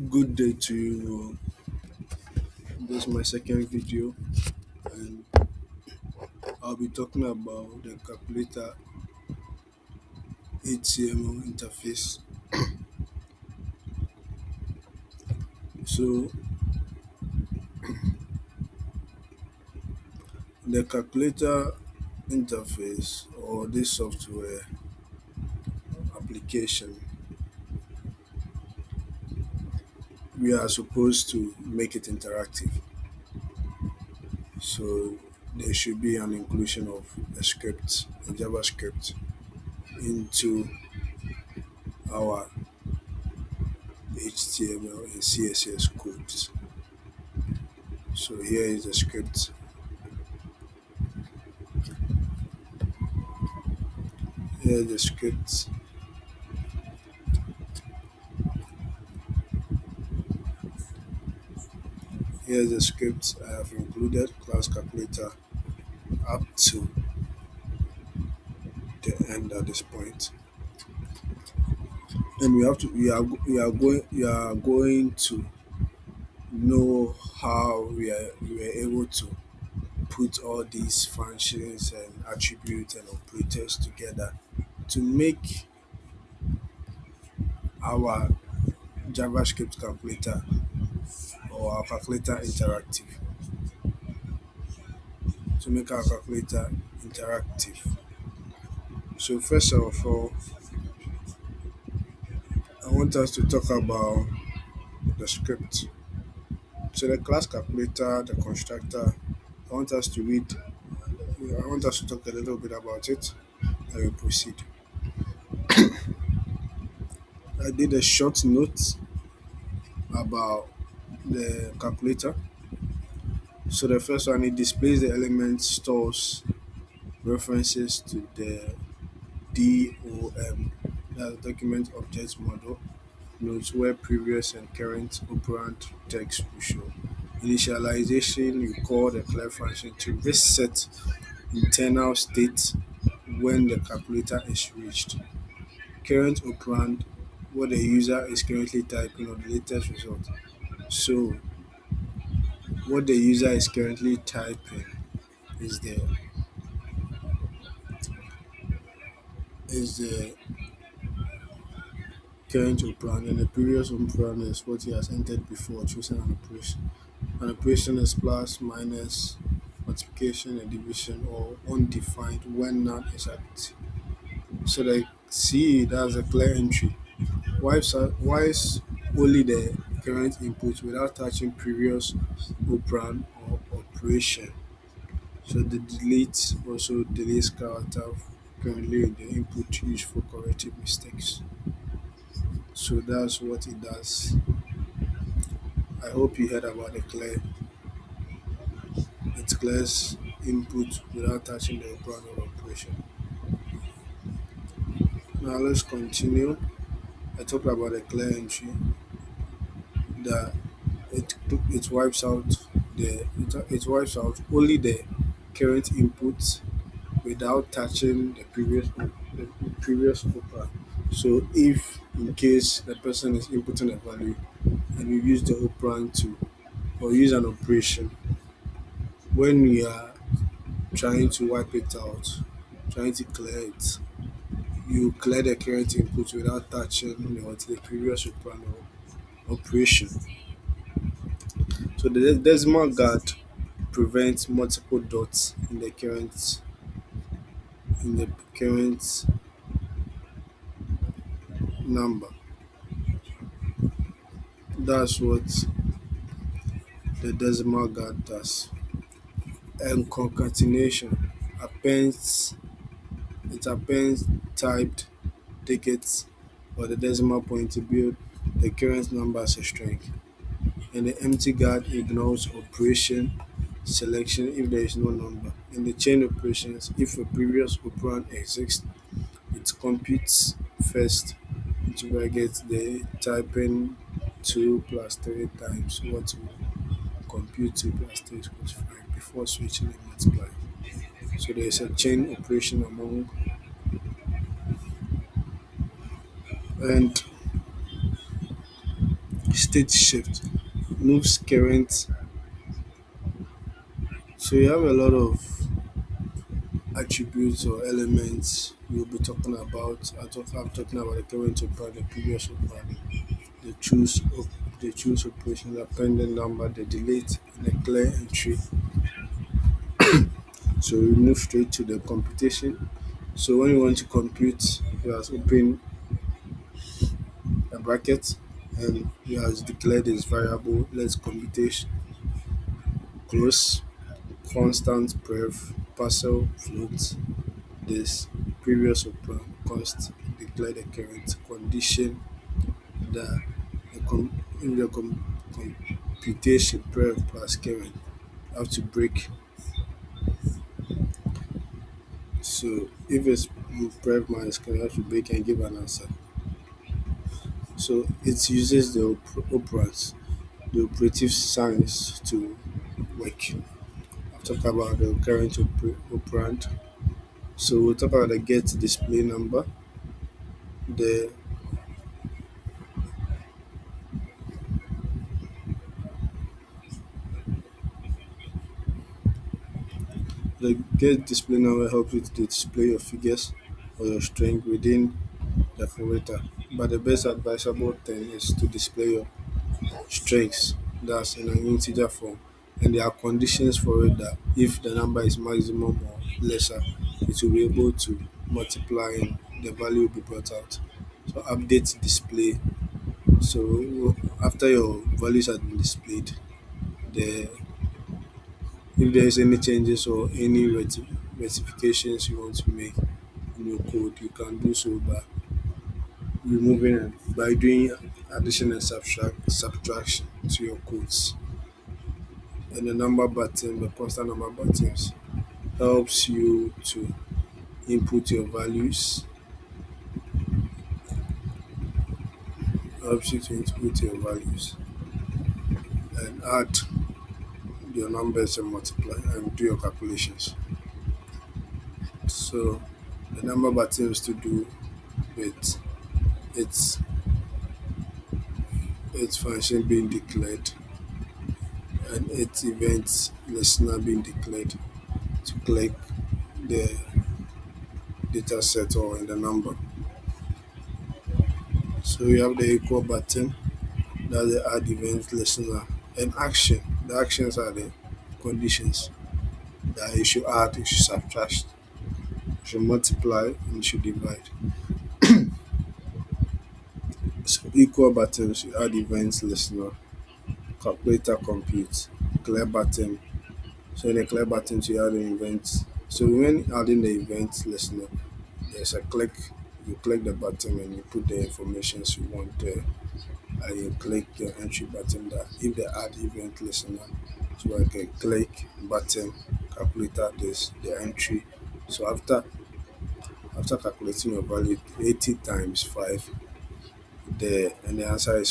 Good day to you. This is my second video, and I'll be talking about the calculator HTML interface. So, the calculator interface or this software application, we are supposed to make it interactive. So, there should be an inclusion of a script, a JavaScript, into our HTML and CSS codes. So, here is the script. Here is the script. Here's the script I have included, class calculator, up to the end at this point. And we are going to know how we were able to put all these functions and attributes and operators together to make our JavaScript calculator or our calculator interactive. To make our calculator interactive. So first of all, I want us to talk about the script. So the class calculator, the constructor, I want us to read, I want us to talk a little bit about it and we proceed. I did a short note about the calculator. So the first one, it displays the element stores references to the DOM, that's document object model, notes where previous and current operand text will show. Initialization, you call the clear function to reset internal state when the calculator is reached. Current operand, what the user is currently typing or the latest result. So what the user is currently typing is the current operand, and the previous operand is what he has entered before choosing an operation. An operation is plus, minus, multiplication, and division, or undefined when none is active. So the C, that's a clear entry. Why is only the current input without touching previous operand or operation? So the delete also deletes character currently in the input used for corrective mistakes. So that's what it does. I hope you heard about the clear. It clears input without touching the operand or operation. Now let's continue. I talked about the clear entry that it wipes out it wipes out only the current input without touching the previous operand. So if in case the person is inputting a value and you use the operand to or use an operation, when we are trying to wipe it out, trying to clear it, you clear the current input without touching the previous operand or operation. So the decimal guard prevents multiple dots in the current number. That's what the decimal guard does. And concatenation appends it appends typed digits or the decimal point to build the current number as a string. And the empty guard ignores operation selection if there is no number. In the chain operations, if a previous operand exists, it computes first into brackets the typing 2 plus 3 times what will compute 2 plus 3 equals 5 before switching and multiplying. So there is a chain operation among, and state shift moves current. So you have a lot of attributes or elements we'll be talking about. I'm talking about the current operation, the previous operation, the the choose operation, the pending number, the delete, and the clear entry. So we move straight to the computation. So when you want to compute, you have open a bracket and you have declared this variable. Let's computation close constant prev parcel float this previous operation const declare the current condition that in the computation prev plus current have to break. So if it's prev minus current, have to break and give an answer. So it uses the operands, the operative signs to work. I'll talk about the current operand. So we'll talk about the get display number, the the get display number helps you to display your figures or your string within the formata. But the best advisable thing is to display your strings that's in an integer form. And there are conditions for it that if the number is maximum or lesser, it will be able to multiply and the value will be brought out. So update display. So after your values have been displayed, the if there is any changes or any rectifications you want to make in your code, you can do so by removing it by doing addition and subtraction to your codes. And the number button, the constant number buttons, helps you to input your values, helps you to input your values and add your numbers and multiply and do your calculations. So the number buttons to do with its its function being declared and its event listener being declared to click the data set or in the number. So we have the equal button, that's the add event listener, and action. The actions are the conditions that you should add, you should subtract, you should multiply, and you should divide. So equal buttons, you add event listener, calculator compute, clear button. So in the clear button, you add an event. So when adding the event listener, there's a click. You click the button and you put the information you want there. And you click your entry button that if the add event listener, so I can click button, calculator this, the entry. So after calculating your value 80 times 5, the answer is